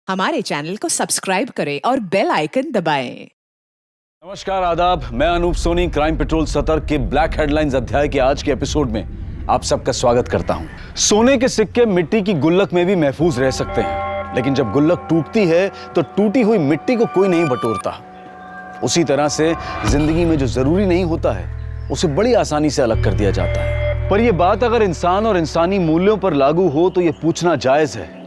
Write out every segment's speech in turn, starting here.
हमारे चैनल को सब्सक्राइब करें और बेल आइकन दबाएं। नमस्कार, आदाब। मैं अनूप सोनी क्राइम पेट्रोल सतर्क के ब्लैक हेडलाइंस अध्याय के आज के एपिसोड में आप सबका स्वागत करता हूं। सोने के सिक्के मिट्टी की गुल्लक में भी महफूज रह सकते हैं, लेकिन जब गुल्लक टूटती है तो टूटी हुई मिट्टी को कोई नहीं बटोरता। उसी तरह से जिंदगी में जो जरूरी नहीं होता है उसे बड़ी आसानी से अलग कर दिया जाता है। पर यह बात अगर इंसान और इंसानी मूल्यों पर लागू हो तो यह पूछना जायज है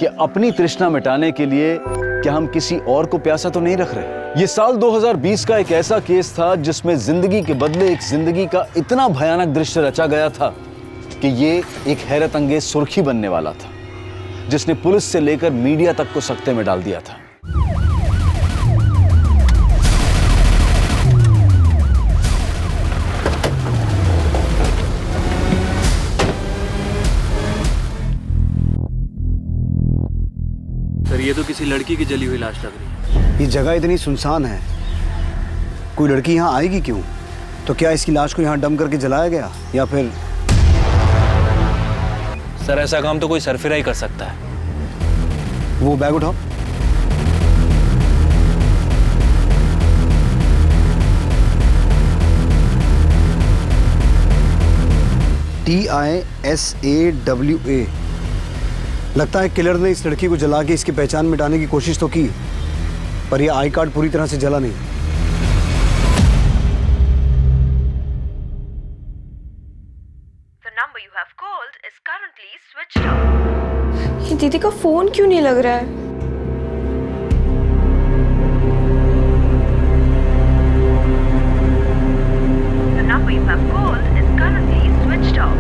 कि अपनी तृष्णा मिटाने के लिए क्या हम किसी और को प्यासा तो नहीं रख रहे। ये साल 2020 का एक ऐसा केस था जिसमें जिंदगी के बदले एक जिंदगी का इतना भयानक दृश्य रचा गया था कि ये एक हैरत अंगेज सुर्खी बनने वाला था, जिसने पुलिस से लेकर मीडिया तक को सकते में डाल दिया था। सर, ये तो किसी लड़की की जली हुई लाश लग रही है। ये जगह इतनी सुनसान है, कोई लड़की यहाँ आएगी क्यों? तो क्या इसकी लाश को यहाँ डंप करके जलाया गया या फिर? सर, ऐसा काम तो कोई सरफिरा ही कर सकता है। वो बैग उठाओ। TISAWA। लगता है किलर ने इस लड़की को जला के इसकी पहचान मिटाने की कोशिश तो की, पर यह आई कार्ड पूरी तरह से जला नहीं। The number you have called is currently switched off. ये दीदी का फोन क्यों नहीं लग रहा है? The number you have called is currently switched off.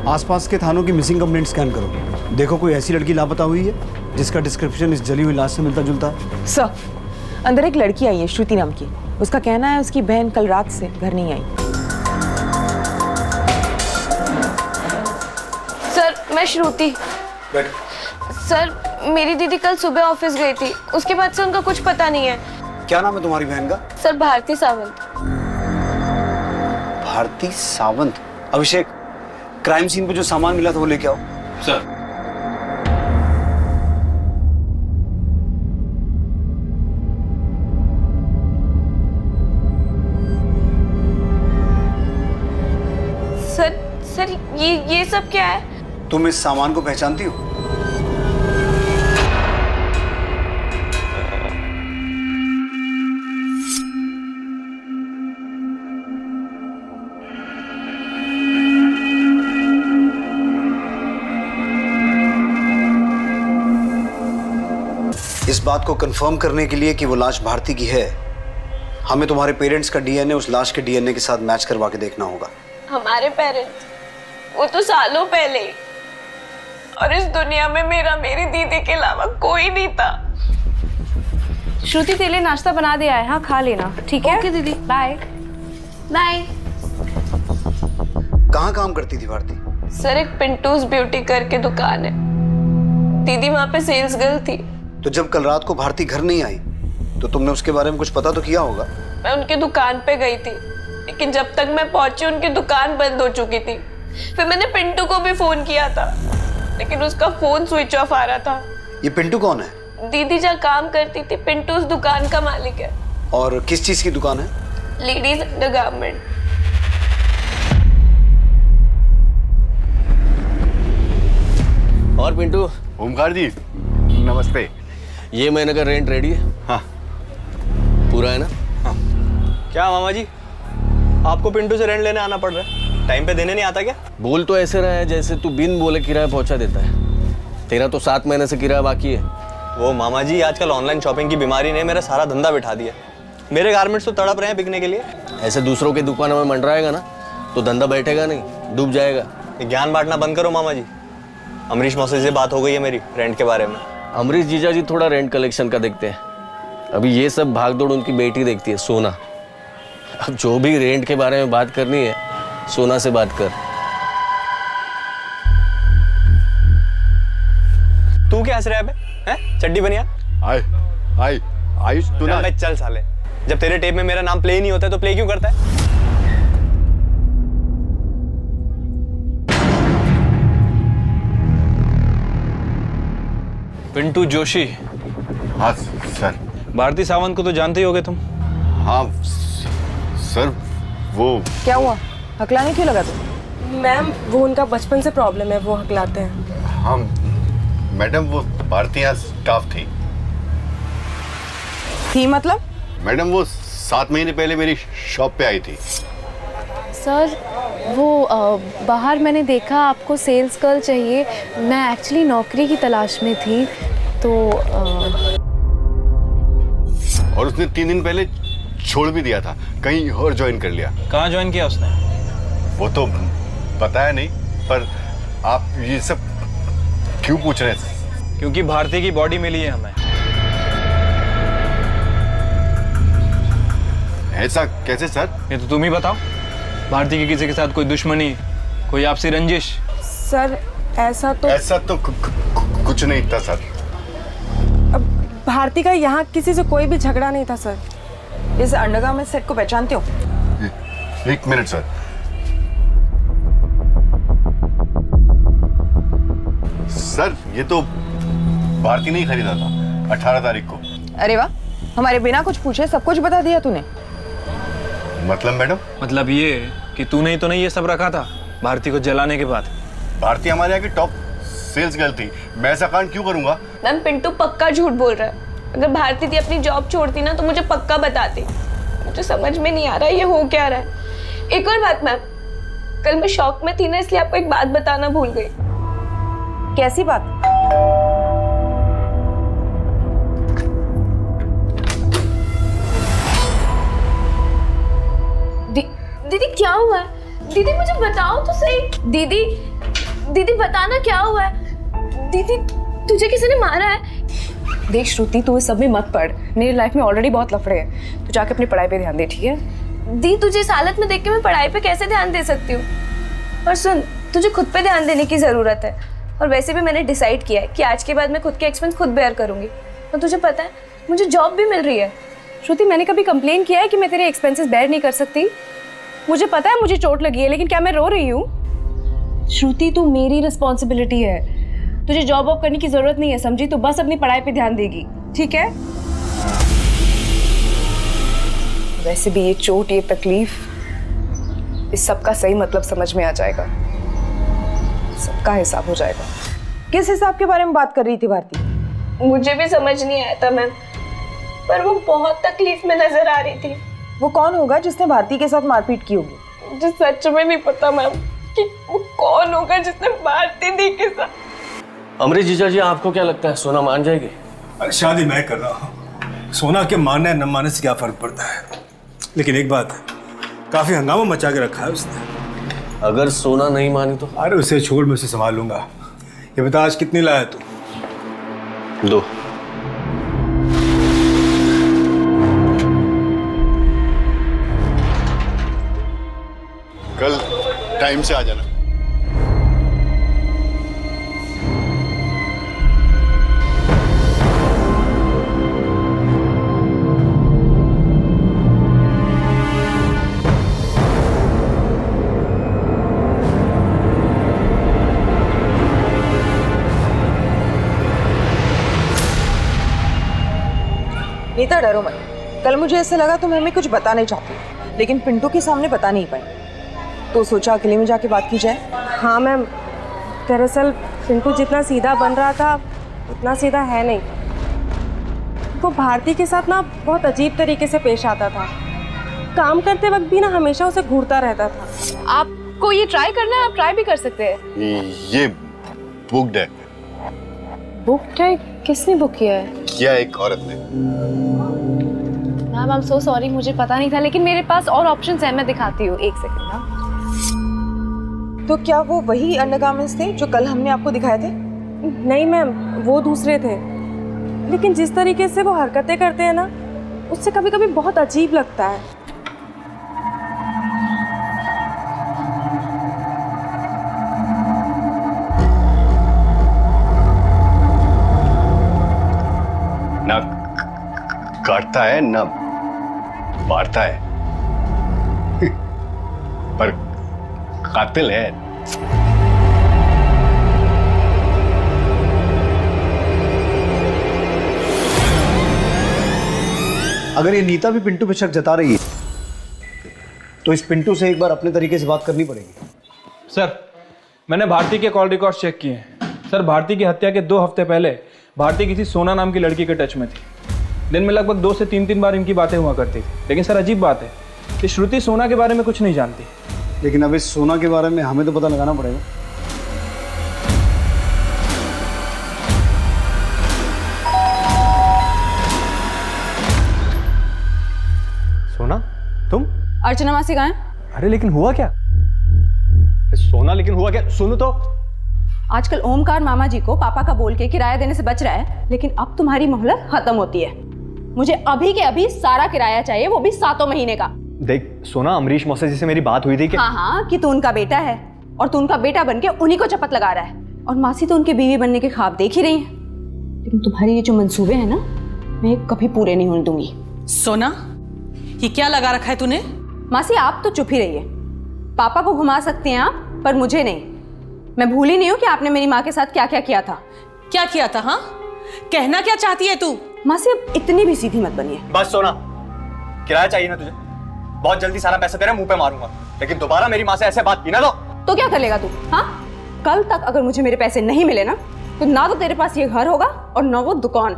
आसपास के थानों की मिसिंग कंप्लेंट स्कैन करो, देखो कोई ऐसी लड़की लापता हुई है जिसका डिस्क्रिप्शन इस जली हुई लाश से मिलता जुलता है। सर, अंदर एक लड़की आई है श्रुति नाम की। उसका कहना है उसकी बहन कल रात से घर नहीं आई। सर, मैं श्रुति। सर, मेरी दीदी कल सुबह ऑफिस गई थी, उसके बाद से उनका कुछ पता नहीं है। क्या नाम है तुम्हारी बहन का? सर, भारती सावंत। भारती सावंत। अभिषेक, क्राइम सीन पे जो सामान मिला था वो लेके आओ। सर, सर ये सब क्या है? तुम इस सामान को पहचानती हो? इस बात को कंफर्म करने के लिए कि वो लाश भारती की है, हमें तुम्हारे पेरेंट्स का डीएनए उस लाश के डीएनए के साथ मैच करवा के देखना होगा। हमारे पेरेंट्स? वो तो सालों पहले, और इस दुनिया में मेरी दीदी के अलावा कोई नहीं था। श्रुति, तेरे लिए नाश्ता बना दिया है, हाँ खा लेना, ठीक है? ओके दीदी, बाय बाय। कहाँ काम करती थी भारती? सर, एक पिंटूज ब्यूटी करके दुकान है, दीदी वहाँ पे सेल्स गर्ल थी। तो जब कल रात को भारती घर नहीं आई तो तुमने उसके बारे में कुछ पता तो किया होगा? मैं उनकी दुकान पे गई थी, लेकिन जब तक मैं पहुंची उनकी दुकान बंद हो चुकी थी। फिर मैंने पिंटू को भी फोन किया था, लेकिन उसका फोन स्विच ऑफ आ रहा था। ये पिंटू कौन है? दीदी जहाँ काम करती थी, पिंटू उस दुकान का मालिक है। और किस चीज की दुकान है? Ladies undergarment. और पिंटू? ओमकार जी, नमस्ते। ये महीने का रेंट रेडी है? हाँ। पूरा है ना? हाँ। क्या मामा जी, आपको पिंटू से रेंट लेने आना पड़ रहा है? टाइम पे देने नहीं आता क्या? बोल तो ऐसे रहा है जैसे तू बिन बोले किराया पहुंचा देता है। तेरा तो 7 महीने से किराया बाकी है। वो मामा जी, आजकल ऑनलाइन शॉपिंग की बीमारी ने मेरा सारा धंधा बिठा दिया। मेरे गारमेंट्स तो तड़प रहे हैं बिकने के लिए। ऐसे दूसरों की दुकानों में मंडराएगा ना तो धंधा बैठेगा नहीं, डूब जाएगा। ज्ञान बांटना बंद करो मामा जी। अमरीश मौसी से बात हो गई है मेरी रेंट के बारे में। अमरीश जीजा जी थोड़ा रेंट कलेक्शन का देखते हैं, अभी ये सब भागदौड़ उनकी बेटी देखती है, सोना। अब जो भी रेंट के बारे में बात करनी है, सोना से बात कर। तू क्या हंस रहा है बे? हैं? चड्डी बनिया? आयुष तू ना। चल साले, जब तेरे टेप में मेरा नाम प्ले नहीं होता है तो प्ले क्यों करता है? पिंटू जोशी। हाँ सर। भारती सावंत को तो जानते ही होगे तुम। हाँ सर, वो क्या हुआ, हकलाने क्यों लगा तुम? मैम वो उनका बचपन से प्रॉब्लम है, वो हकलाते हैं। हाँ मैडम, वो भारती यहाँ स्टाफ थी। मतलब? मैडम वो 7 महीने पहले मेरी शॉप पे आई थी। सर वो बाहर मैंने देखा आपको सेल्स गर्ल चाहिए। मैं एक्चुअली नौकरी की तलाश में थी तो और उसने 3 दिन पहले छोड़ भी दिया था, कहीं और ज्वाइन कर लिया। कहाँ ज्वाइन किया उसने? वो तो बताया नहीं, पर आप ये सब क्यों पूछ रहे हैं? क्योंकि भारती की बॉडी मिली है हमें। ऐसा कैसे सर? ये तो तुम ही बताओ। भारती की किसी के साथ कोई दुश्मनी, कोई आपसी रंजिश? सर ऐसा तो कुछ नहीं था सर। अब भारती का यहाँ किसी से कोई भी झगड़ा नहीं था सर। इस अंडरगारमेंट सेट को पहचानते हो? 1 मिनट सर। सर ये तो भारती ने ही खरीदा था 18 तारीख को। अरे वाह, हमारे बिना कुछ पूछे सब कुछ बता दिया तूने। मतलब मैडम? मतलब ये कि तूने ही तो नहीं ये सब रखा था भारती को जलाने के बाद। भारती हमारे यहाँ की टॉप सेल्स गर्ल थी, मैं ऐसा कांड क्यों करूंगा? मैम पिंटू पक्का झूठ बोल रहा है। अगर भारती थी अपनी जॉब छोड़ती ना तो मुझे पक्का बताती। मुझे समझ में नहीं आ रहा ये हो क्या रहा है। एक और बात मैम, कल मैं शॉक में थी ना, इसलिए आपको एक बात बताना भूल गई। कैसी बात? दीदी क्या हुआ है? दीदी मुझे बताओ तो सही। दीदी बताना क्या हुआ है? दीदी तुझे किसी ने मारा है? देख श्रुति, तू इस सब में मत पड़। मेरी लाइफ में ऑलरेडी बहुत लफड़े हैं। तू जाके अपनी पढ़ाई पे ध्यान दे, ठीक है? दी तुझे इस हालत में देख के मैं पढ़ाई पे कैसे ध्यान दे सकती हूँ? और सुन, तुझे खुद पे ध्यान देने की जरूरत है। और वैसे भी मैंने डिसाइड किया है कि आज के बाद मैं खुद के एक्सपेंस खुद बेयर करूंगी। और तुझे पता है मुझे जॉब भी मिल रही है। श्रुति, मैंने कभी कंप्लेन किया है कि मैं तेरे एक्सपेंसेस बेयर नहीं कर सकती? मुझे पता है मुझे चोट लगी है, लेकिन क्या मैं रो रही हूँ? श्रुति, तू मेरी रिस्पॉन्सिबिलिटी है। तुझे जॉब वॉब करने की जरूरत नहीं है, समझी? तू बस अपनी पढ़ाई पे ध्यान देगी, ठीक है? वैसे भी ये चोट, ये तकलीफ, इस सब का सही मतलब समझ में आ जाएगा। सबका हिसाब हो जाएगा। किस हिसाब के बारे में बात कर रही थी भारती? मुझे भी समझ नहीं आया था मैम, पर वो बहुत तकलीफ में नजर आ रही थी। वो कौन होगा जिसने भारती के साथ मारपीट की होगी? मुझे सच में नहीं पता मैम कि वो कौन होगा जिसने भारती दी के साथ। अमरीश जीजा जी, आपको क्या लगता है सोना मान जाएगी? अरे शादी मैं कर रहा हूँ, सोना के मानने न मानने से क्या फर्क पड़ता है। लेकिन एक बात, काफी हंगामा मचा के रखा है उसने। अगर सोना नहीं मानी तो? अरे उसे छोड़, मैं उसे संभाल लूंगा। ये बता आज कितनी लाया तू? 2। कल टाइम से आ जाना। नीता, डरो मत। कल मुझे ऐसा लगा तुम हमें कुछ बताने चाहती हो, लेकिन पिंटू के सामने बता नहीं पाई, तो सोचा अकेले में जाके बात की जाए। हाँ मैम, दरअसल पिंटू जितना सीधा बन रहा था उतना सीधा है नहीं। वो भारती के साथ ना बहुत अजीब तरीके से पेश आता था। काम करते वक्त भी ना हमेशा उसे घूरता रहता था। आपको ये ट्राई करना है, आप ट्राई भी कर सकते हैं। ये बुक्ड है। बुक है? किसने बुक किया है? किया एक औरत ने। Ma'am I am so sorry, मुझे पता नहीं था, लेकिन मेरे पास और ऑप्शंस हैं, मैं दिखाती हूँ। एक सेकंड ना। तो क्या वो वही अंडरगारमेंट्स थे जो कल हमने आपको दिखाए थे? नहीं मैम, वो दूसरे थे। लेकिन जिस तरीके से वो हरकतें करते हैं ना, उससे कभी कभी बहुत अजीब लगता है। ना काटता है ना मारता है, पर कातिल है। अगर ये नीता भी पिंटू पे शक जता रही है तो इस पिंटू से एक बार अपने तरीके से बात करनी पड़ेगी। सर, मैंने भारती के कॉल रिकॉर्ड चेक किए हैं। सर, भारती की हत्या के 2 हफ्ते पहले भारती किसी सोना नाम की लड़की के टच में थी। दिन में लगभग 2 से 3 बार इनकी बातें हुआ करती थी। लेकिन सर, अजीब बात है कि श्रुति सोना के बारे में कुछ नहीं जानती। लेकिन अब इस सोना के बारे में हमें तो पता लगाना पड़ेगा। सोना, तुम? अर्चना मासी कहाँ है? अरे लेकिन हुआ क्या? सोना, लेकिन हुआ क्या? सुनो तो। आजकल ओमकार मामा जी को पापा का बोल के किराया देने से बच रहा है, लेकिन अब तुम्हारी मोहलत खत्म होती है। मुझे अभी के अभी सारा किराया चाहिए, वो भी 7 महीने का। देख सोना, अमरीश मौसा जी से मेरी बात हुई थी कि हाँ, कि तू उनका बेटा है और तू उनका बेटा बन के उन्हीं को चपत लगा रहा है। और मासी तो उनकी बीवी बनने के ख्वाब देख ही रही है। लेकिन तुम्हारे ये जो मंसूबे हैं ना, मैं कभी पूरे नहीं होने दूंगी। सोना, ये क्या लगा रखा है तूने? मासी, आप तो चुप ही रहिए। पापा को घुमा सकते हैं आप, पर मुझे नहीं। मैं भूली नहीं हूँ कि आपने मेरी माँ के साथ क्या क्या किया था। क्या किया था? हाँ, कहना क्या चाहती है तू? मासी, अब इतनी भी सीधी मत बनिए। बस सोना, किराया चाहिए ना तुझे? बहुत जल्दी सारा पैसा तेरे मुंह पे मारूंगा, लेकिन दोबारा मेरी माँ से ऐसे बात की ना तो क्या कर लेगा तू? हाँ, कल तक अगर मुझे मेरे पैसे नहीं मिले ना, तो ना तो तेरे पास ये घर होगा और ना वो दुकान।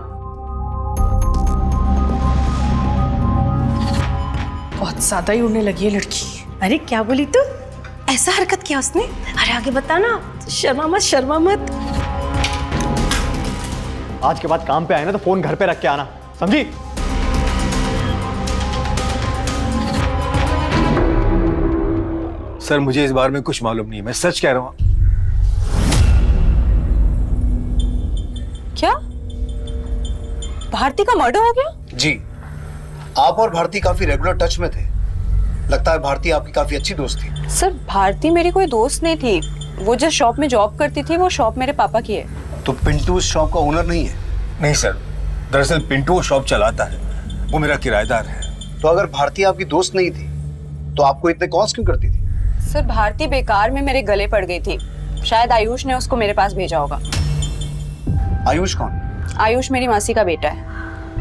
बहुत ज्यादा ही उड़ने लगी है लड़की। अरे क्या बोली तू? ऐसा हरकत किया उसने? अरे आगे बता ना। शर्मा मत, शर्मा मत। आज के बाद काम पे आए ना तो फोन घर पे रख के आना, समझी? सर, मुझे इस बारे में कुछ मालूम नहीं है, मैं सच कह रहा हूँ। क्या? भारती का मर्डर हो गया? जी, आप और भारती काफी रेगुलर टच में थे। लगता है भारती आपकी काफी अच्छी दोस्त थी। सर, भारती मेरी कोई दोस्त नहीं थी। वो जिस शॉप में जॉब करती थी, वो शॉप मेरे पापा की है। तो पिंटू उस शॉप का ओनर नहीं है? नहीं सर, दरअसल पिंटू वो शॉप चलाता है, वो मेरा किराएदार है। तो अगर भारती आपकी दोस्त नहीं थी तो आपको इतने कॉल्स क्यों करती थी? सर, भारती बेकार में मेरे गले पड़ गई थी। शायद आयुष ने उसको मेरे पास भेजा होगा। आयुष कौन? आयुष मेरी मासी का बेटा है।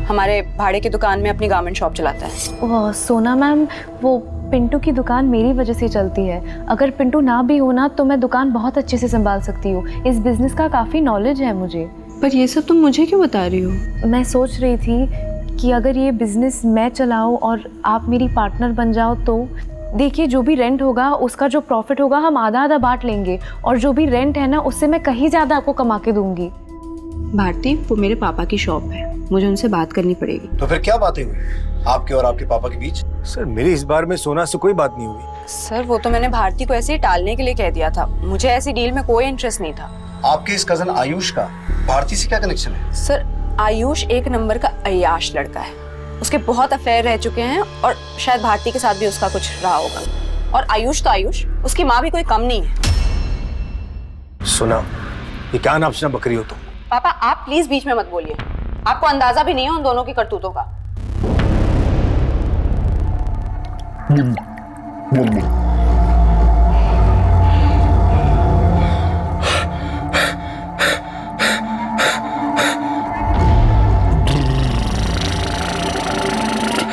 हमारे भाड़े की दुकान में अपनी गारमेंट शॉप चलाता है। सोना मैम, वो पिंटू की दुकान मेरी वजह से चलती है। अगर पिंटू ना भी होना तो मैं दुकान बहुत अच्छे से संभाल सकती हूँ। इस बिजनेस का काफ़ी नॉलेज है मुझे। पर ये सब तुम मुझे क्यों बता रही हो? मैं सोच रही थी कि अगर ये बिजनेस मैं चलाऊँ और आप मेरी पार्टनर बन जाओ तो देखिए, जो भी रेंट होगा उसका जो प्रॉफिट होगा हम आधा आधा बांट लेंगे, और जो भी रेंट है ना उससे मैं कहीं ज़्यादा आपको कमा के दूंगी। भारती, वो मेरे पापा की शॉप है, मुझे उनसे बात करनी पड़ेगी। तो फिर क्या बातें हुई आपके और आपके पापा के बीच? सर, मेरी इस बार में सोना से कोई बात नहीं हुई। सर, वो तो मैंने भारती को ऐसे ही टालने के लिए कह दिया था। मुझे ऐसी डील में कोई इंटरेस्ट नहीं था। आपके इस कजन आयुष का भारती से क्या कनेक्शन है? सर, आयुष एक नंबर का अय्याश लड़का है। उसके बहुत अफेयर रह चुके हैं और शायद भारती के साथ भी उसका कुछ रहा होगा। और आयुष तो आयुष, उसकी माँ भी कोई कम नहीं है। सुना, ये क्या नाप ना बकरी हो तुम? पापा, आप प्लीज बीच में मत बोलिए। आपको अंदाजा भी नहीं है उन दोनों की करतूतों का।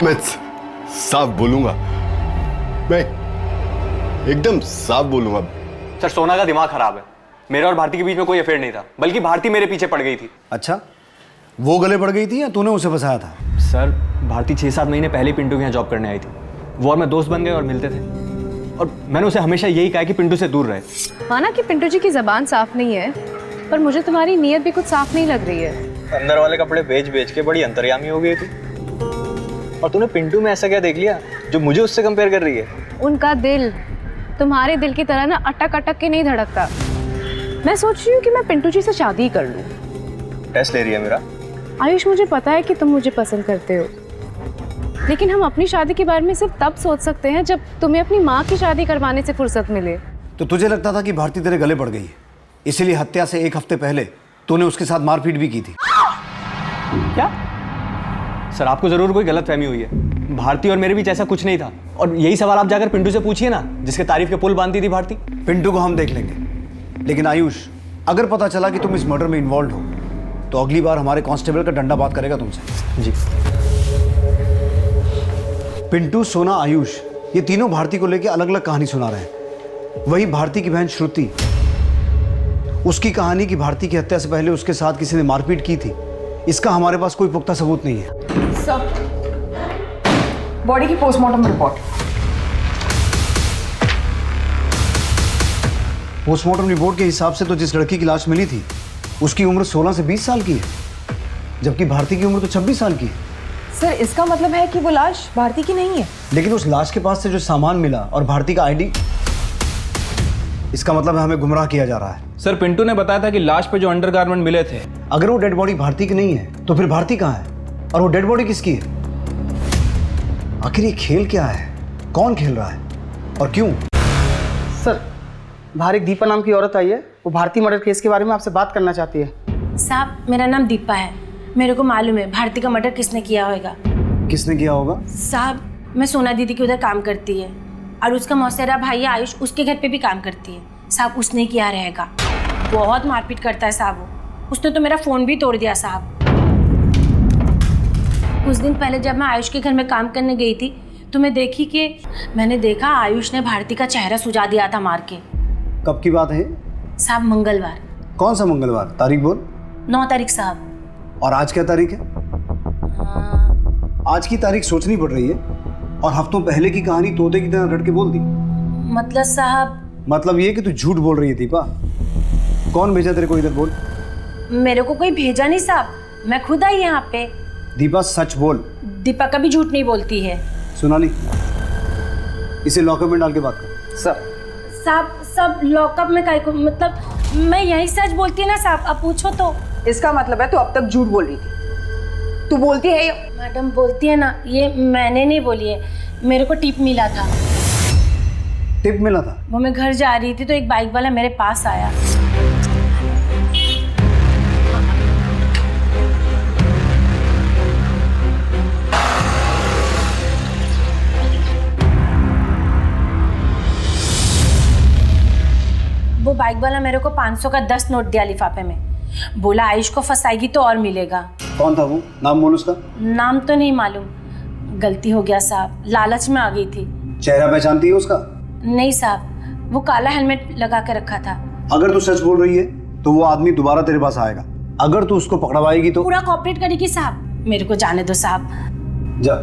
मैं साफ बोलूंगा, मैं एकदम साफ बोलूंगा। सर, सोना का दिमाग खराब है। मेरे और भारती के बीच में कोई अफेयर नहीं था, बल्कि भारती मेरे पीछे पड़ गई थी। अच्छा, वो गले पड़ गई थी या तूने उसे फंसाया था? सर, भारती 6-7 महीने पहले पिंटू के यहाँ जॉब करने आई थी। वो और मैं दोस्त बन गए और मिलते थे, और मैंने उसे हमेशा यही कहा कि पिंटू से दूर रहे। माना कि पिंटू जी की जबान साफ नहीं है, पर मुझे तुम्हारी नीयत भी कुछ साफ नहीं लग रही है। अंदर वाले कपड़े बेच बेच के बड़ी अंतर्यामी हो गई थी। और तूने पिंटू में ऐसा क्या देख लिया जो मुझे उससे कंपेयर कर रही है? उनका दिल तुम्हारे दिल की तरह ना अटक अटक के नहीं धड़कता। मैं सोच रही हूँ कि मैं पिंटू जी से शादी कर लूँ। टेस्ट ले रही है मेरा? आयुष, मुझे पता है कि तुम मुझे पसंद करते हो, लेकिन हम अपनी शादी के बारे में सिर्फ तब सोच सकते हैं जब तुम्हें अपनी माँ की शादी करवाने से फुर्सत मिले। तो तुझे लगता था कि भारती तेरे गले पड़ गई है, इसीलिए हत्या से 1 हफ्ते पहले तूने उसके साथ मारपीट भी की थी? क्या? सर, आपको जरूर कोई गलतफहमी हुई है। भारती और मेरे बीच ऐसा कुछ नहीं था, और यही सवाल आप जाकर पिंटू से पूछिए ना, जिसके तारीफ के पुल बांधती थी भारती। पिंटू को हम देख लेंगे, लेकिन आयुष, अगर पता चला कि तुम इस मर्डर में इन्वॉल्व हो तो अगली बार हमारे कांस्टेबल का डंडा बात करेगा तुमसे। जी। पिंटू, सोना, आयुष, ये तीनों भारती को लेकर अलग अलग कहानी सुना रहे हैं। वही भारती की बहन श्रुति, उसकी कहानी कि भारती की हत्या से पहले उसके साथ किसी ने मारपीट की थी, इसका हमारे पास कोई पुख्ता सबूत नहीं है। सर, बॉडी की पोस्टमार्टम रिपोर्ट। पोस्टमार्टम रिपोर्ट के हिसाब से तो जिस लड़की की लाश मिली थी उसकी उम्र 16 से 20 साल की है, जबकि भारती की उम्र तो 26 साल की है। सर, इसका मतलब है कि वो लाश भारती की नहीं है। लेकिन उस लाश के पास से जो सामान मिला और भारती का आईडी, इसका मतलब है हमें गुमराह किया जा रहा है। सर, पिंटू ने बताया था कि लाश पे जो अंडरगारमेंट मिले थे, अगर वो डेड बॉडी भारती की नहीं है तो फिर भारती कहाँ है और वो डेड बॉडी किसकी है? आखिर ये खेल क्या है, कौन खेल रहा है और क्यों? सर, बाहर एक दीपा नाम की औरत आई है, वो भारती मर्डर केस के बारे में आपसे बात करना चाहती है। साहब, मेरा नाम दीपा है। मेरे को मालूम है भारती का मर्डर किसने किया होगा। किसने किया होगा? साहब, मैं सोना दीदी के उधर काम करती है और उसका मौसेरा भाई आयुष उसके घर पे भी काम करती है। साहब, उसने किया रहेगा। बहुत मारपीट करता है साहब वो। उसने तो मेरा फ़ोन भी तोड़ दिया साहब। कुछ दिन पहले जब मैं आयुष के घर में काम करने गई थी तो मैंने देखा आयुष ने भारती का चेहरा सुझा दिया था मार के। कब की बात है? साहब, मंगलवार। कौन सा मंगलवार? तारीख बोल। 9 तारीख साहब। और आज क्या तारीख है? आज की तारीख सोचनी पड़ रही है और हफ्तों पहले की कहानी तोते की तरह रट के बोल दी। मतलब साहब, मतलब ये कि तू झूठ बोल रही है दीपा। कौन भेजा तेरे को इधर? बोल। मेरे को कोई भेजा नहीं साहब, मैं खुद आई यहाँ पे। दीपा, सच बोल। दीपा कभी झूठ नहीं बोलती है। सोनाली, इसे लॉकअप में डाल के बात कर। साहब, सब लॉकअप में काहे को? मतलब मैं यही सच बोलती है ना साहब, अब पूछो तो। इसका मतलब है तू अब तक झूठ बोल रही थी। तू बोलती है मैडम बोलती है ना, ये मैंने नहीं बोली है। मेरे को टिप मिला था। टिप मिला था? वो मैं घर जा रही थी तो एक बाइक वाला मेरे पास आया। वो बाइक वाला मेरे को 500 का 10 नोट दिया लिफाफे में। बोला आयुष को फंसाएगी तो और मिलेगा। कौन था वो? नाम बोल उसका। नाम तो नहीं मालूम, गलती हो गया साहब, लालच में आ गई थी। चेहरा पहचानती है उसका? नहीं साहब, वो काला हेलमेट लगा के रखा था। अगर तू सच बोल रही है तो वो आदमी दोबारा तेरे पास आएगा। अगर तू उसको पकड़वाएगी तो पूरा कॉपरेट करेगी साहब। मेरे को जाने दो साहब। जा।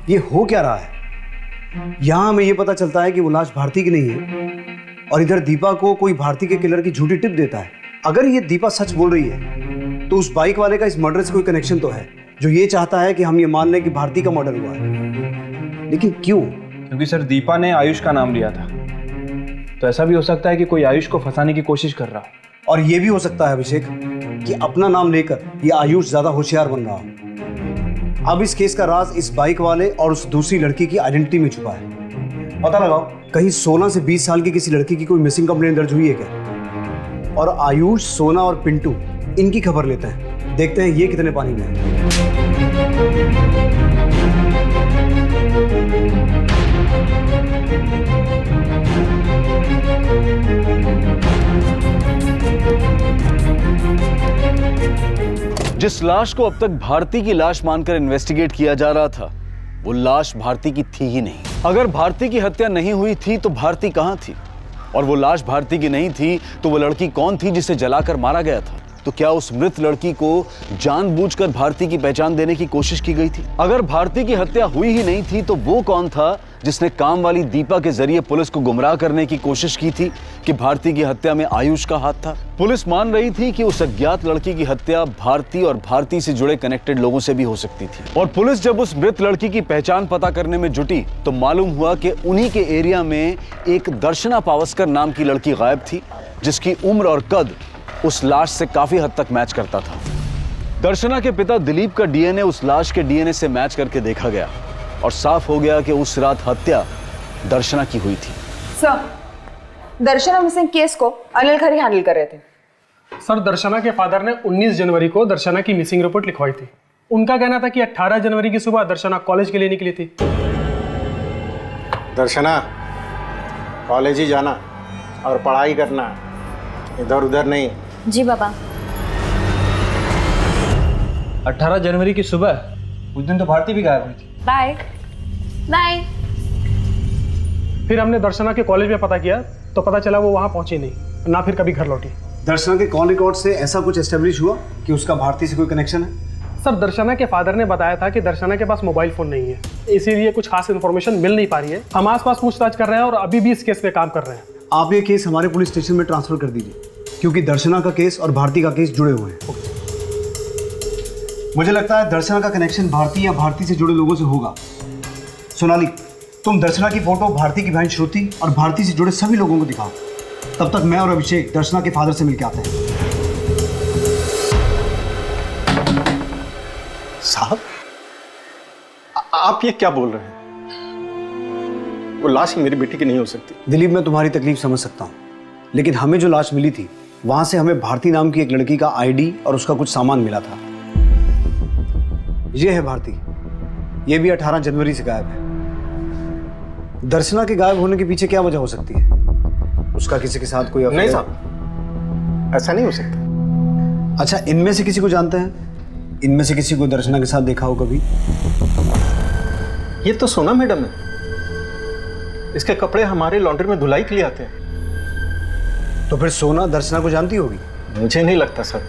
ये हो क्या रहा है? यहाँ हमें ये पता चलता है कि वो लाश भारती की नहीं है और इधर दीपा को कोई भारती के किलर की झूठी टिप देता है। अगर ये दीपा सच बोल रही है तो उस बाइक वाले का इस मर्डर से कोई कनेक्शन तो है, जो ये चाहता है कि हम ये मान लें कि भारती का मर्डर हुआ है। लेकिन क्यों? क्योंकि सर दीपा ने आयुष का नाम लिया था, तो ऐसा भी हो सकता है कि कोई आयुष को फंसाने की कोशिश कर रहा हो। और ये भी हो सकता है अभिषेक कि अपना नाम लेकर ये आयुष ज्यादा होशियार बन रहा हो। अब इस केस का राज इस बाइक वाले और उस दूसरी लड़की की आइडेंटिटी में छुपा है। पता लगाओ कहीं 16 से 20 साल की किसी लड़की की कोई मिसिंग कंप्लेंट दर्ज हुई है क्या? और आयुष, सोना और पिंटू, इनकी खबर लेते हैं, देखते हैं ये कितने पानी में है। जिस लाश को अब तक भारती की लाश मानकर इन्वेस्टिगेट किया जा रहा था, वो लाश भारती की थी ही नहीं। अगर भारती की हत्या नहीं हुई थी तो भारती कहां थी? और वो लाश भारती की नहीं थी तो वो लड़की कौन थी जिसे जलाकर मारा गया था? तो क्या उस मृत लड़की को जानबूझकर भारती की पहचान देने की कोशिश की गई थी? अगर भारती की हत्या हुई ही नहीं थी तो वो कौन था जिसने काम वाली दीपा के जरिए पुलिस को गुमराह करने की कोशिश की थी कि भारती की हत्या में आयुष का हाथ था? पुलिस मान रही थी कि उस अज्ञात लड़की की हत्या भारती और भारती से जुड़े कनेक्टेड लोगों से भी हो सकती थी। और पुलिस जब उस मृत लड़की की पहचान पता करने में जुटी तो मालूम हुआ कि उन्हीं के एरिया में एक दर्शना पावस्कर नाम की लड़की गायब थी, जिसकी उम्र और कद उस लाश से काफी हद तक मैच करता था। दर्शना के पिता दिलीप का डीएनए उस लाश के डीएनए से मैच करके देखा गया और साफ हो गया कि उस रात हत्या दर्शना की हुई थी। सर, दर्शना मिसिंग केस को अनिल खरी हैंडल कर रहे थे। सर, दर्शना के फादर ने 19 जनवरी को दर्शना की मिसिंग रिपोर्ट लिखवाई थी। उनका कहना था कि 18 जनवरी की सुबह दर्शना कॉलेज के लिए निकली थी। दर्शना, कॉलेज ही जाना और पढ़ाई करना, इधर उधर नहीं। जी बाबा। 18 जनवरी की सुबह? उस दिन तो भारती भी गायब हुई थी। Bye bye. फिर हमने दर्शना के कॉलेज में पता किया तो पता चला वो वहाँ पहुंची नहीं, ना फिर कभी घर लौटी। दर्शना के कॉल रिकॉर्ड से ऐसा कुछ एस्टेब्लिश हुआ कि उसका भारती से कोई कनेक्शन है? सर, दर्शना के फादर ने बताया था कि दर्शना के पास मोबाइल फोन नहीं है, इसीलिए कुछ खास इन्फॉर्मेशन मिल नहीं पा रही है। हम आसपास पूछताछ कर रहे हैं और अभी भी इस केस पे काम कर रहे हैं। आप ये केस हमारे पुलिस स्टेशन में ट्रांसफर कर दीजिए, क्योंकि दर्शना का केस और भारती का केस जुड़े हुए हैं। मुझे लगता है दर्शना का कनेक्शन भारती या भारती से जुड़े लोगों से होगा। सोनाली, तुम दर्शना की फोटो भारती की बहन श्रुति और भारती से जुड़े सभी लोगों को दिखाओ। तब तक मैं और अभिषेक दर्शना के फादर से मिलकर आते हैं। साहब, आप ये क्या बोल रहे हैं? वो लाश मेरी बेटी की नहीं हो सकती। दिलीप, मैं तुम्हारी तकलीफ समझ सकता हूँ, लेकिन हमें जो लाश मिली थी वहां से हमें भारती नाम की एक लड़की का आईडी और उसका कुछ सामान मिला था। ये है भारती, ये भी 18 जनवरी से गायब है। दर्शना के गायब होने के पीछे क्या वजह हो सकती है? उसका किसी के साथ कोई नहीं साहब, ऐसा नहीं हो सकता। अच्छा, इनमें से किसी को जानते हैं? इनमें से किसी को दर्शना के साथ देखा हो कभी? ये तो सोना मैडम है, इसके कपड़े हमारे लॉन्ड्री में धुलाई के लिए आते हैं। तो फिर सोना दर्शना को जानती होगी? मुझे नहीं लगता सर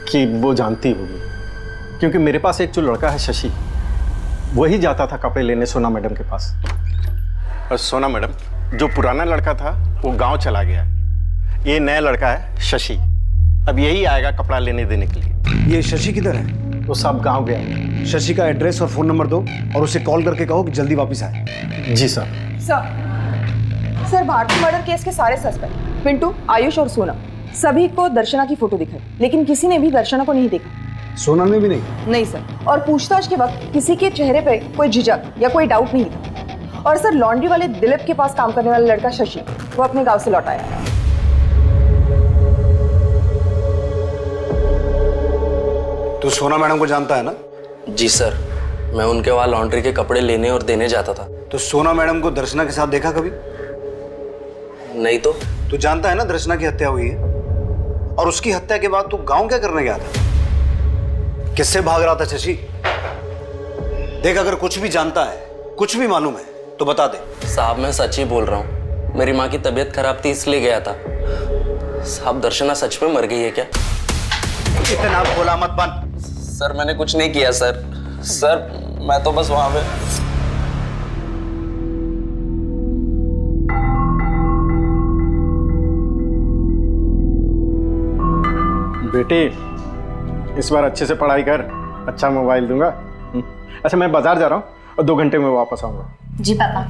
कि वो जानती होगी, क्योंकि मेरे पास एक जो लड़का है शशि, वही जाता था कपड़े लेने सोना मैडम के पास। और सोना मैडम, जो पुराना लड़का था वो गांव चला गया, ये नया लड़का है शशि, अब यही आएगा कपड़ा लेने देने के लिए। ये शशि किधर है? वो सब गांव गया है। शशि का एड्रेस और फोन नंबर दो और उसे कॉल करके कहो कि जल्दी वापस आए। जी sir. Sir, Bharti murder case के सारे सस्पेक्ट पिंटू, आयुष और सोना, सभी को दर्शना की फोटो दिखाई, लेकिन किसी ने भी दर्शना को नहीं देखा। सोना ने भी नहीं? नहीं सर, और पूछताछ के वक्त किसी के चेहरे पे कोई झिझक या कोई डाउट नहीं था। और सर, लॉन्ड्री वाले दिलीप के पास काम करने वाला लड़का शशि, वो अपने गांव से लौट आया। तू सोना मैडम को जानता है ना? जी सर, मैं उनके वहाँ लॉन्ड्री के कपड़े लेने और देने जाता था। तो सोना मैडम को दर्शना के साथ देखा कभी? नहीं तो। तू जानता है ना दर्शना की हत्या हुई है, और उसकी हत्या के बाद तू गांव क्या करने गया था? किससे भाग रहा था शशि? देख, अगर कुछ भी जानता है, कुछ भी मालूम है तो बता दे। साहब, मैं सच ही बोल रहा हूँ, मेरी माँ की तबीयत खराब थी इसलिए गया था। साहब, दर्शना सच में मर गई है क्या? इतना भोला मत बन। सर, मैंने कुछ नहीं किया सर। सर, मैं तो बस वहां पे। बेटी, इस बार अच्छे से पढ़ाई कर, अच्छा मोबाइल दूंगा। अच्छा, मैं बाजार जा रहा हूँ और 2 घंटे में वापस आऊंगा। जी पापा।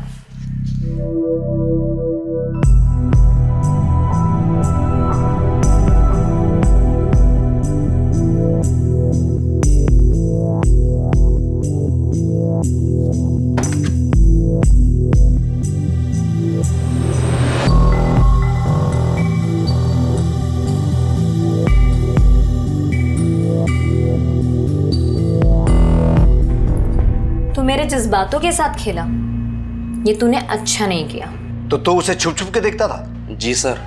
मेरे जज्बातों के साथ खेला, ये तूने अच्छा नहीं किया। तो उसे छुप छुप के देखता था? जी सर,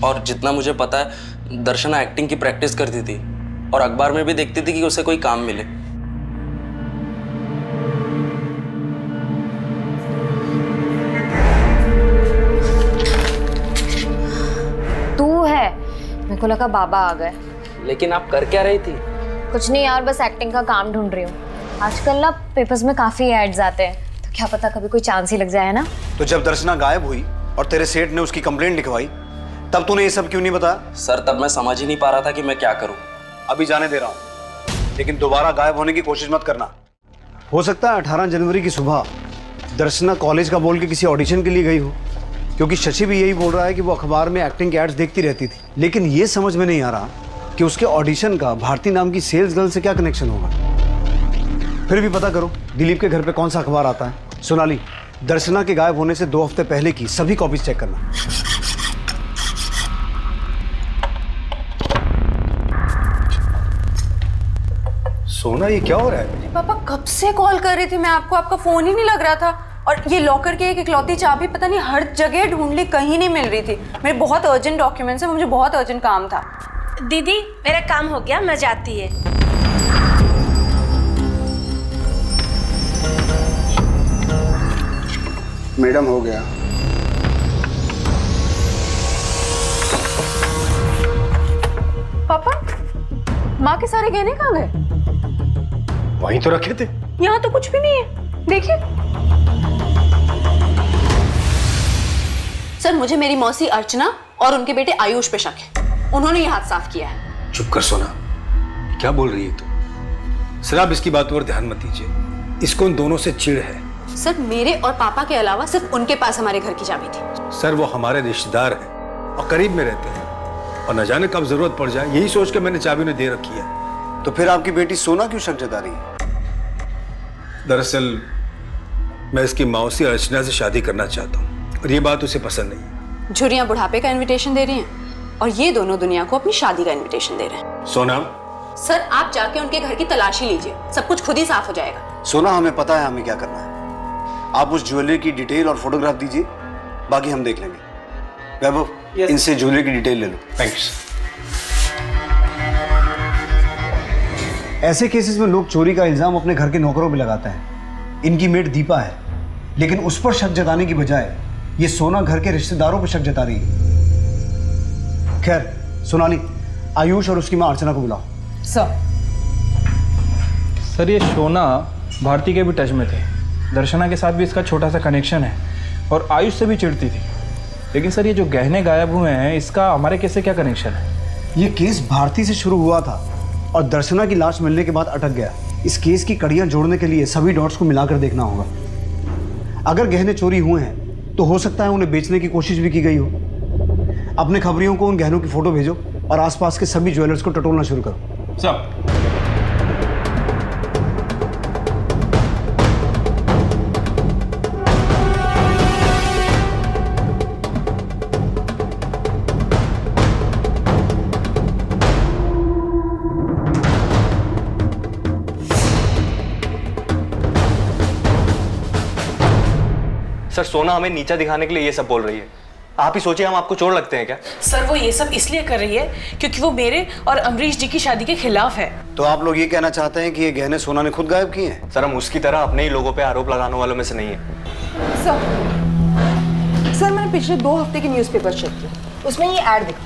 और जितना मुझे पता है दर्शना एक्टिंग की प्रैक्टिस करती थी और अखबार में भी देखती थी कि उसे कोई काम मिले। तू है? मेरे को लगा बाबा आ गए। लेकिन आप कर क्या रही थी? कुछ नहीं यार, बस एक्टिंग का काम ढूंढ रही हूँ। आजकल ना पेपर्स में काफी एड्स आते हैं, तो क्या पता कभी कोई चांस ही लग जाए ना। तो जब दर्शना गायब हुई और तेरे सेठ ने उसकी कंप्लेंट लिखवाई, तब तूने ये सब क्यों नहीं बताया? सर, तब मैं समझ ही नहीं पा रहा था कि मैं क्या करूं। अभी जाने दे रहा हूं, लेकिन दोबारा गायब होने की कोशिश मत करना। हो सकता है 18 जनवरी की सुबह दर्शना कॉलेज का बोल के किसी ऑडिशन के लिए गई हो, क्योंकि शशि भी यही बोल रहा है कि वो अखबार में एक्टिंग के एड्स देखती रहती थी। लेकिन ये समझ में नहीं आ रहा कि उसके ऑडिशन का भारती नाम की सेल्स गर्ल से क्या कनेक्शन होगा। फिर भी पता करो दिलीप के घर पे कौन सा अखबार आता है। सोनाली, दर्शना के गायब होने से 2 हफ्ते पहले की सभी कॉपीज चेक करना। सोना, ये क्या हो रहा है? पापा कब से कॉल कर रही थी मैं आपको, आपका फोन ही नहीं लग रहा था। और ये लॉकर की एक इकलौती चाबी पता नहीं हर जगह ढूंढ ली, कहीं नहीं मिल रही थी। मेरे बहुत अर्जेंट डॉक्यूमेंट्स है, मुझे बहुत अर्जेंट काम था। दीदी, मेरा काम हो गया, मैं जाती है। मैडम हो गया। पापा, माँ के सारे गहने कहाँ गए? वहीं तो रखे थे। यहाँ तो कुछ भी नहीं है, देखिए। सर, मुझे मेरी मौसी अर्चना और उनके बेटे आयुष पे शक है। उन्होंने ये हाथ साफ किया है। चुप कर सोना, क्या बोल रही है तू? सर आप इसकी बात पर ध्यान मत दीजिए, इसको उन दोनों से चिढ़ है। सर, मेरे और पापा के अलावा सिर्फ उनके पास हमारे घर की चाबी थी। सर वो हमारे रिश्तेदार हैं और करीब में रहते हैं, और न जाने कब जरूरत पड़ जाए, यही सोच के मैंने चाबी उन्हें दे रखी है। तो फिर आपकी बेटी सोना क्यों शक जता रही है? दरअसल मैं इसकी मौसी अर्चना से शादी करना चाहता हूँ और ये बात उसे पसंद नहीं है। झुर्रियाँ बुढ़ापे का इनविटेशन दे रही हैं और ये दोनों दुनिया को अपनी शादी का इनविटेशन दे रहे हैं। सोना, सर, आप जाके उनके घर की तलाशी लीजिए, सब कुछ खुद ही साफ हो जाएगा। सोना, हमें पता है हमें क्या करना है। आप उस ज्वेलरी की डिटेल और फोटोग्राफ दीजिए, बाकी हम देख लेंगे। वैभव, इनसे ज्वेलरी की डिटेल ले लो। थैंक्स। ऐसे केसेस में लोग चोरी का इल्जाम अपने घर के नौकरों पे लगाते हैं। इनकी मेड दीपा है, लेकिन उस पर शक जताने की बजाय ये सोना घर के रिश्तेदारों पर शक जता रही है। खैर सोनाली, आयुष और उसकी मां अर्चना को बुलाओ। सर ये सोना भारती के भी टच में थे, दर्शना के साथ भी इसका छोटा सा कनेक्शन है और आयुष से भी चिढ़ती थी। लेकिन सर ये जो गहने गायब हुए हैं, इसका हमारे केस से क्या कनेक्शन है? ये केस भारती से शुरू हुआ था और दर्शना की लाश मिलने के बाद अटक गया। इस केस की कड़ियां जोड़ने के लिए सभी डॉट्स को मिलाकर देखना होगा। अगर गहने चोरी हुए हैं तो हो सकता है उन्हें बेचने की कोशिश भी की गई हो। अपने खबरियों को उन गहनों की फोटो भेजो और आसपास के सभी ज्वेलर्स को टटोलना शुरू करो। सब सर सोना हमें नीचा दिखाने के लिए ये सब बोल रही है। आप ही सोचिए, हम आपको चोर लगते हैं क्या? सर वो ये सब इसलिए कर रही है क्योंकि वो मेरे और अमरीश जी की शादी के खिलाफ है। तो आप लोग ये कहना चाहते हैं कि ये गहने सोना ने खुद गायब किए हैं? सर हम उसकी तरह अपने ही लोगों पे आरोप लगाने वालों में से नहीं है। सर मैंने पिछले 2 हफ्ते के न्यूज़पेपर चेक किए, उसमें ये ऐड दिखा।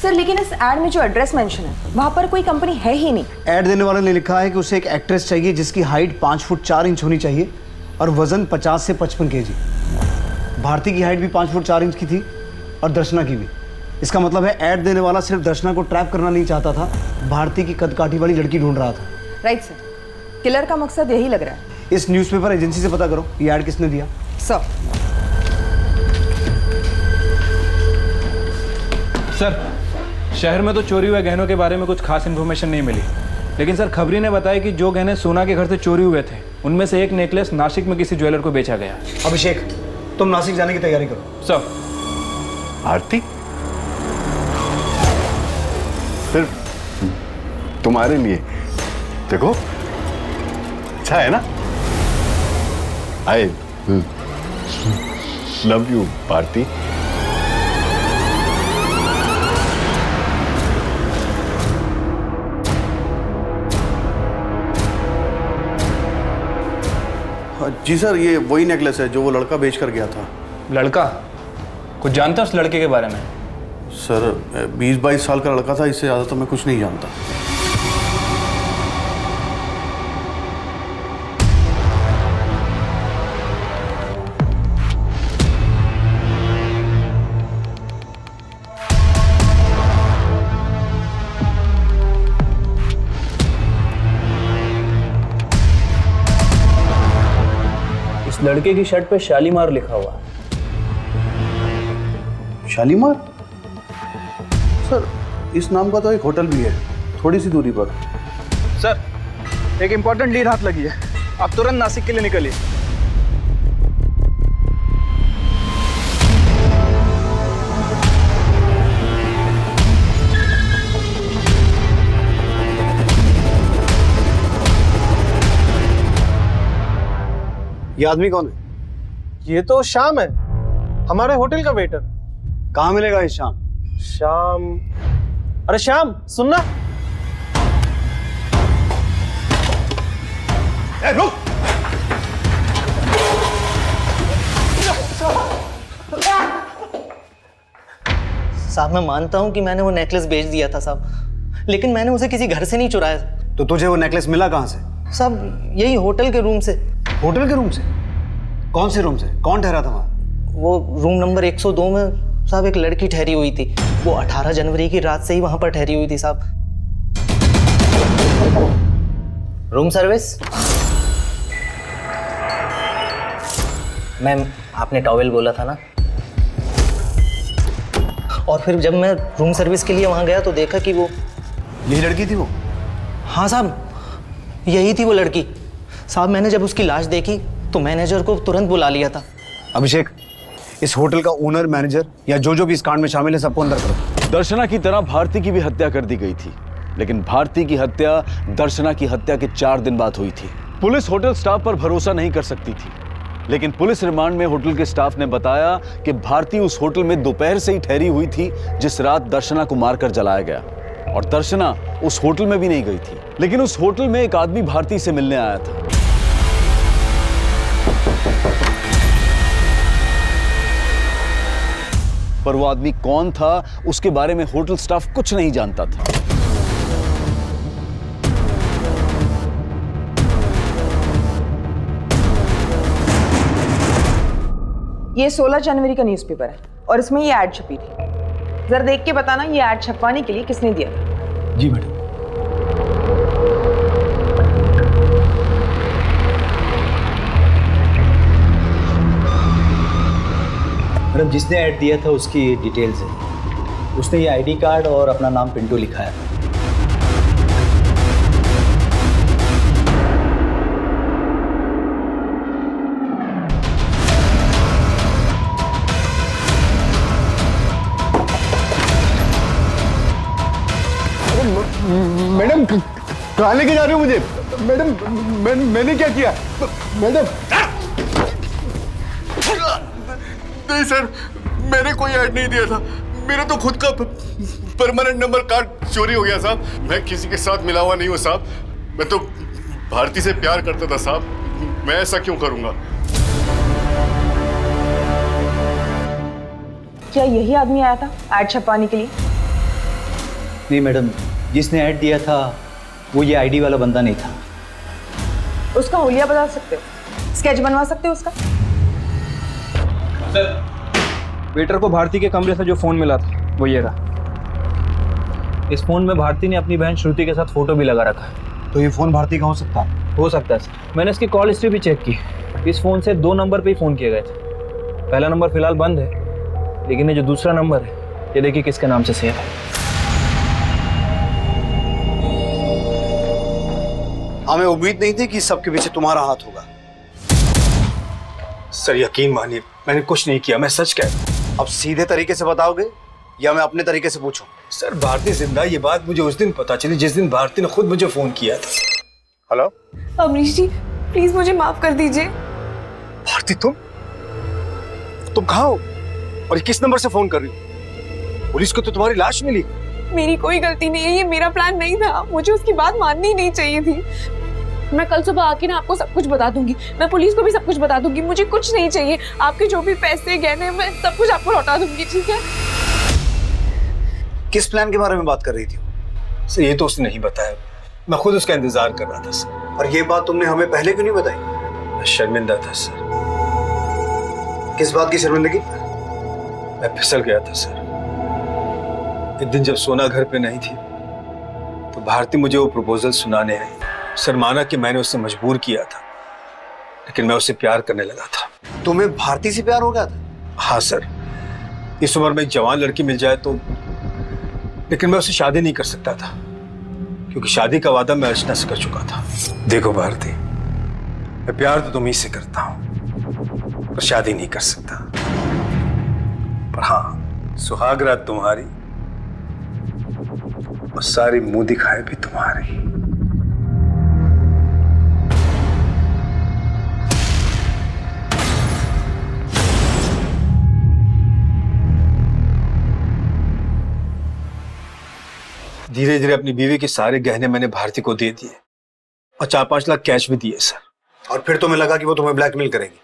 सर लेकिन इस ऐड में जो एड्रेस मेंशन है वहाँ पर कोई कंपनी है ही नहीं। ऐड देने वाले ने लिखा है कि उसे एक एक्ट्रेस चाहिए जिसकी हाइट 5 फुट 4 इंच होनी चाहिए और वजन 50 से 55 केजी। भारती की हाइट भी 5 फुट 4 इंच की थी और दर्शना की भी। इसका मतलब है ऐड देने वाला सिर्फ दर्शना को ट्रैप करना नहीं चाहता था, भारती की कदकाठी वाली लड़की ढूंढ रहा था। राइट सर, किलर का मकसद यही लग रहा है। इस न्यूज़पेपर एजेंसी से पता करो ये ऐड किसने दिया। सर शहर में तो चोरी हुए गहनों के बारे में कुछ खास इन्फॉर्मेशन नहीं मिली, लेकिन सर खबरी ने बताया कि जो गहने सोना के घर से चोरी हुए थे उनमें से एक नेकलेस नासिक में किसी ज्वेलर को बेचा गया। अभिषेक, तुम नासिक जाने की तैयारी करो। सर। आरती, सिर्फ तुम्हारे लिए। देखो अच्छा है ना। I love you Bharti. जी सर, ये वही नेकलेस है जो वो लड़का बेच कर गया था। लड़का? कुछ जानता उस लड़के के बारे में? सर 20-22 साल का लड़का था, इससे ज़्यादा तो मैं कुछ नहीं जानता। लड़के की शर्ट पे शालीमार लिखा हुआ है। शालीमार? सर इस नाम का तो एक होटल भी है थोड़ी सी दूरी पर। सर एक इंपॉर्टेंट लीड हाथ लगी है, आप तुरंत नासिक के लिए निकलिए। ये आदमी कौन है? ये तो श्याम है, हमारे होटल का वेटर। कहाँ मिलेगा ये श्याम? श्याम, अरे श्याम सुनना। रुक। साहब मैं मानता हूँ कि मैंने वो नेकलेस बेच दिया था साहब, लेकिन मैंने उसे किसी घर से नहीं चुराया। तो तुझे वो नेकलेस मिला कहाँ से? साहब यही होटल के रूम से। होटल के रूम से? कौन से रूम से? कौन ठहरा था वहाँ? वो रूम नंबर 102 में साहब एक लड़की ठहरी हुई थी। वो 18 जनवरी की रात से ही वहाँ पर ठहरी हुई थी साहब। Room service? मैम आपने टॉवेल बोला था ना। और फिर जब मैं रूम सर्विस के लिए वहाँ गया तो देखा कि वो यही लड़की थी वो? हाँ साहब यही थी वो लड़की। साहब मैंने जब उसकी लाश देखी तो मैनेजर को तुरंत बुला लिया था। अभिषेक, इस होटल का ओनर, मैनेजर या जो भी इस कांड में शामिल है सबको अंदर करो। दर्शना की तरह भारती की भी हत्या कर दी गई थी, लेकिन भारती की हत्या दर्शना की हत्या के 4 दिन बाद हुई थी। पुलिस होटल स्टाफ पर भरोसा नहीं कर सकती थी, लेकिन पुलिस रिमांड में होटल के स्टाफ ने बताया कि भारती उस होटल में दोपहर से ही ठहरी हुई थी जिस रात दर्शना को मारकर जलाया गया, और दर्शना उस होटल में भी नहीं गई थी। लेकिन उस होटल में एक आदमी भारती से मिलने आया था। पर वो आदमी कौन था उसके बारे में होटल स्टाफ कुछ नहीं जानता था। ये 16 जनवरी का न्यूज़पेपर है और इसमें ये ऐड छपी थी। जरा देख के बताना ये ऐड छपवाने के लिए किसने दिया था? जी मैडम। मैडम जिसने ऐड दिया था उसकी डिटेल्स है। उसने ये आईडी कार्ड और अपना नाम पिंटू लिखा है। मैडम कहाँ लेके जा रहे हो मुझे? मैडम मैंने क्या किया? मैडम नहीं सर, मैंने कोई ऐड नहीं दिया था। मेरा तो खुद का परमानेंट नंबर कार्ड चोरी हो गया साहब। मैं किसी के साथ मिला हुआ नहीं हूँ साहब। मैं तो भारती से प्यार करता था साहब। मैं ऐसा क्यों करूंगा? क्या यही आदमी आया था ऐड छपवाने के लिए? नहीं मैडम, जिसने ऐड दिया था वो ये आईडी वाला बंदा नहीं था। उसका हुलिया बता सकते हो? स्केच बनवा सकते हो उसका? सर, वेटर को भारती के कमरे से जो फोन मिला था वो ये रहा। इस फोन में भारती ने अपनी बहन श्रुति के साथ फोटो भी लगा रखा है। तो ये फोन भारती का हो सकता है? हो सकता है सर। मैंने इसकी कॉल हिस्ट्री भी चेक की। इस फोन से 2 नंबर पे ही फोन किए गए थे। पहला नंबर फिलहाल बंद है, लेकिन ये जो दूसरा नंबर है ये देखिए किसके नाम से सेव है। हमें उम्मीद नहीं थी कि सबके पीछे तुम्हारा हाथ होगा। सर यकीन मानिए मैंने कुछ नहीं किया, मैं सच कह रहा हूं। अब सीधे तरीके से बताओगे या मैं अपने तरीके से पूछूं? सर भारती जिंदा, ये बात मुझे उस दिन पता चली जिस दिन भारती ने खुद मुझे फोन किया था। हेलो अमरीश जी, प्लीज मुझे माफ कर दीजिए। भारती तुम कहाँ हो और ये किस नंबर से फोन कर रही हो? पुलिस को तो तुम्हारी लाश मिली। मेरी कोई गलती नहीं है, ये मेरा प्लान नहीं था। मुझे उसकी बात माननी ही नहीं चाहिए थी। मैं कल सुबह आके ना आपको सब कुछ बता दूंगी। मैं पुलिस को भी सब कुछ बता दूंगी। मुझे कुछ नहीं चाहिए। आपके जो भी पैसे गहने मैं सब कुछ आपको लौटा दूंगी, ठीक है? किस प्लान के बारे में बात कर रही थी? सर ये तो उसने नहीं बताया, मैं खुद उसका इंतजार कर रहा था सर। और ये बात तुमने हमें पहले क्यों नहीं बताई? मैं शर्मिंदा था सर। किस बात की शर्मिंदगी? मैं फिसल गया था सर। एक दिन जब सोना घर पे नहीं थी तो भारती मुझे वो प्रपोजल सुनाने आई। सर माना कि मैंने उससे मजबूर किया था, लेकिन मैं उससे प्यार करने लगा था। तुम्हें भारती से प्यार हो गया था? हाँ सर, इस उम्र में एक जवान लड़की मिल जाए तो, लेकिन मैं उससे शादी नहीं कर सकता था क्योंकि शादी का वादा मैं अर्चना से कर चुका था। देखो भारती, मैं प्यार तो तुम्हीं से करता हूं पर शादी नहीं कर सकता। पर हाँ, सुहाग रात तुम्हारी और सारी मुंह दिखाए भी तुम्हारी। धीरे धीरे अपनी बीवी के सारे गहने मैंने भारती को दे दिए और 4-5 लाख कैश भी दिए सर। और फिर तुम्हें लगा कि वो तुम्हें ब्लैकमेल करेगी?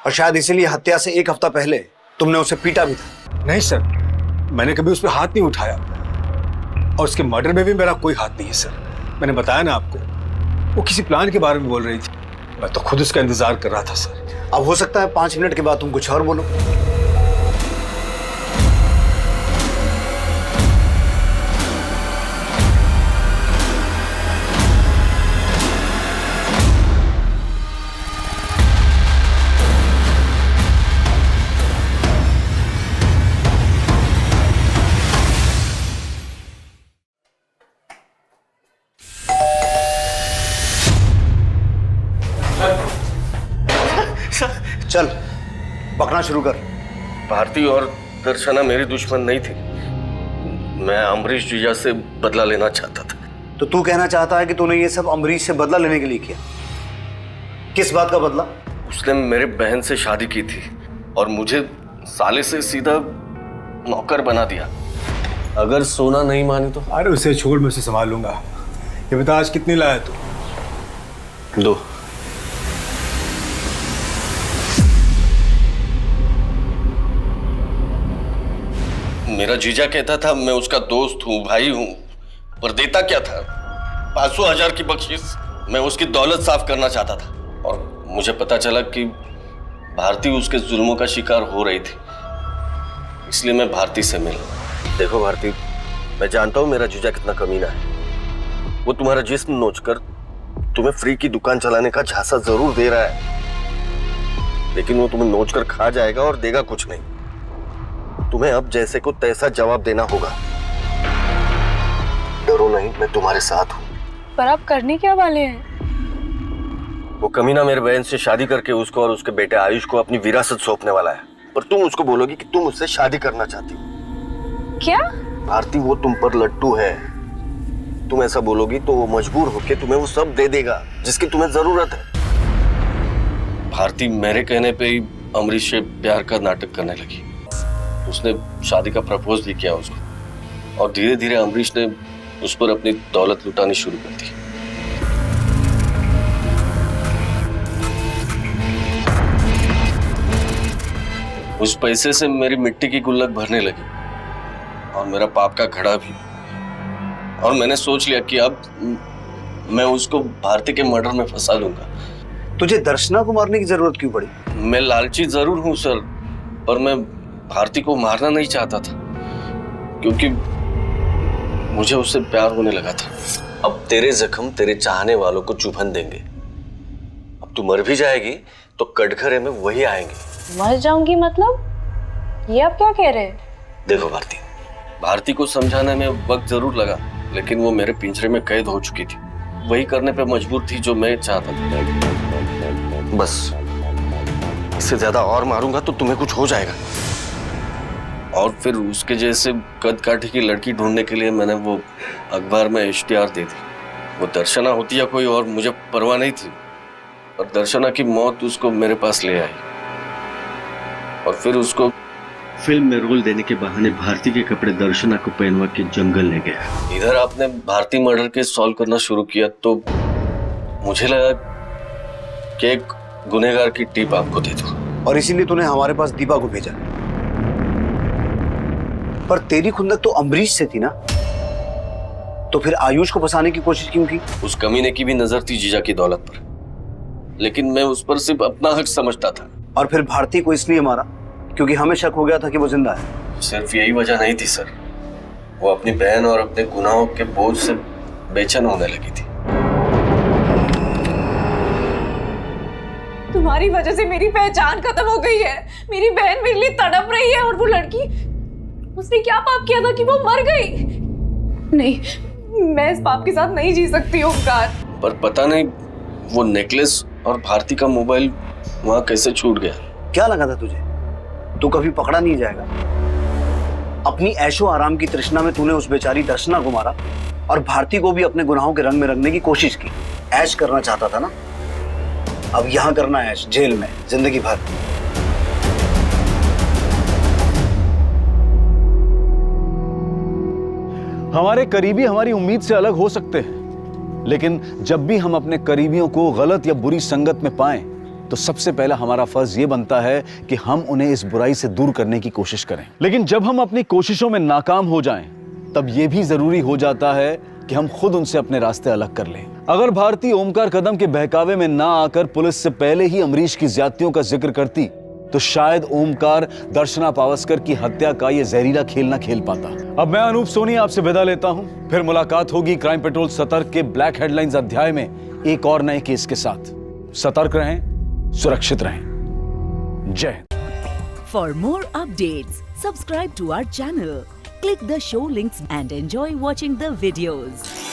और शायद इसीलिए हत्या से 1 हफ्ता पहले तुमने उसे पीटा भी था। नहीं सर, मैंने कभी उस पर हाथ नहीं उठाया और उसके मर्डर में भी मेरा कोई हाथ नहीं है सर। मैंने बताया ना आपको, वो किसी प्लान के बारे में बोल रही थी, मैं तो खुद उसका इंतजार कर रहा था सर। अब हो सकता है 5 मिनट के बाद तुम कुछ और बोलो। चल पकना शुरू कर। भारती और दर्शना मेरी दुश्मन नहीं थी, मैं अमरीश जीजा से बदला लेना चाहता था। तो तू कहना चाहता है कि तूने ये सब अमरीश से बदला लेने के लिए किया? किस बात का बदला? उसने मेरे बहन से शादी की थी और मुझे साले से सीधा नौकर बना दिया। अगर सोना नहीं मानी तो? अरे उसे छोड़, मैं उसे संभाल लूंगा। ये बता आज कितनी लाया तू? 2। मेरा जीजा कहता था मैं उसका दोस्त हूँ, भाई हूँ, पर देता क्या था? 500,000 की बख्शीश। मैं उसकी दौलत साफ करना चाहता था और मुझे पता चला कि भारती उसके जुल्मों का शिकार हो रही थी, इसलिए मैं भारती से मिला। देखो भारती, मैं जानता हूँ मेरा जीजा कितना कमीना है। वो तुम्हारा जिस्म नोचकर तुम्हें फ्री की दुकान चलाने का झांसा जरूर दे रहा है, लेकिन वो तुम्हें नोचकर खा जाएगा और देगा कुछ नहीं। तुम्हें अब जैसे को तैसा जवाब देना होगा। डरो नहीं, मैं तुम्हारे साथ हूँ। पर आप करने क्या वाले हैं? वो कमीना मेरे बहन से शादी करके उसको और उसके बेटे आयुष को अपनी विरासत सौंपने वाला है, पर तुम उसको बोलोगी कि तुम उससे शादी करना चाहती हो। क्या? भारती, वो तुम पर लट्टू है। तुम ऐसा बोलोगी तो वो मजबूर होकर तुम्हें वो सब दे देगा जिसकी तुम्हें जरूरत है। भारती मेरे कहने पे ही अमरीश से प्यार का नाटक करने लगी। उसने शादी का प्रपोज भी किया उसको और धीरे धीरे अमरीश ने उस पर अपनी दौलत लुटानी शुरू कर दी। उस पैसे से मेरी मिट्टी की गुल्लक भरने लगी और मेरा पाप का घड़ा भी। और मैंने सोच लिया कि अब मैं उसको भारती के मर्डर में फंसा लूंगा। तुझे दर्शना को मारने की जरूरत क्यों पड़ी? मैं लालची जरूर हूं सर, पर मैं भारती को मारना नहीं चाहता था क्योंकि मुझे उससे प्यार होने लगा था। अब तेरे जख्म तेरे चाहने वालों को चुभन देंगे। अब तू मर भी जाएगी तो कटघरे में वही आएंगे। मर जाऊंगी मतलब? ये आप क्या कह रहे हैं? देखो भारती को समझाने में वक्त जरूर लगा, लेकिन वो मेरे पिंजरे में कैद हो चुकी थी। वही करने पे मजबूर थी जो मैं चाहता था। बस इससे ज्यादा और मारूंगा तो तुम्हें कुछ हो जाएगा। और फिर उसके जैसे कद काठी की लड़की ढूंढने के लिए मैंने वो अखबार में इश्तिहार दे दी। वो दर्शना होती या कोई और मुझे परवाह नहीं थी, और दर्शना की मौत उसको मेरे पास ले आई और फिर उसको फिल्म में रोल देने के बहाने भारती के कपड़े दर्शना को पहनवा के जंगल ले गया। इधर आपने भारती मर्डर केस सॉल्व करना शुरू किया तो मुझे लगा कि एक गुनहगार की टिप आपको दे दूं। और इसीलिए तूने हमारे पास दीपा को भेजा। पर तेरी खुंदक तो अमरीश से थी ना, तो फिर आयुष को फंसाने की कोशिश क्यों की? उस कमीने की भी नजर थी जीजा की दौलत पर, लेकिन मैं उस पर सिर्फ अपना हक समझता था। और फिर भारती को इसलिए मारा क्योंकि हमें शक हो गया था कि वो जिंदा है। सिर्फ यही वजह नहीं थी सर, वो अपनी बहन और अपने गुनाहों के बोझ से बेचैन होने लगी थी। तुम्हारी वजह से मेरी पहचान खत्म हो गई है। मेरी बहन मेरे लिए तड़प रही है और वो लड़की, उसने क्या पाप किया था कि वो मर गई? नहीं, मैं इस पाप के साथ नहीं जी सकती ओंकार। पर पता नहीं वो नेकलेस और भारती का मोबाइल वहां कैसे छूट गया। क्या लगा था तुझे तू कभी पकड़ा नहीं जाएगा? अपनी ऐशो आराम की तृष्णा में तूने उस बेचारी दर्शना को मारा और भारती को भी अपने गुनाहों के रंग में रंगने की कोशिश की। ऐश करना चाहता था ना, अब यहां करना ऐश जेल में जिंदगी भर। हमारे करीबी हमारी उम्मीद से अलग हो सकते हैं, लेकिन जब भी हम अपने करीबियों को गलत या बुरी संगत में पाएं तो सबसे पहला हमारा फर्ज ये बनता है कि हम उन्हें इस बुराई से दूर करने की कोशिश करें। लेकिन जब हम अपनी कोशिशों में नाकाम हो जाएं, तब यह भी जरूरी हो जाता है कि हम खुद उनसे अपने रास्ते अलग कर लें। अगर भारती ओमकार कदम के बहकावे में ना आकर पुलिस से पहले ही अमरीश की ज्यादतियों का जिक्र करती, तो शायद ओमकार दर्शना पावस्कर की हत्या का यह जहरीला खेल ना खेल पाता। अब मैं अनूप सोनी आपसे विदा लेता हूं। फिर मुलाकात होगी क्राइम पेट्रोल सतर्क के ब्लैक हेडलाइंस अध्याय में एक और नए केस के साथ। सतर्क रहें, सुरक्षित रहें। जय Hind. For more updates, subscribe to our channel, click the show links and enjoy watching the videos.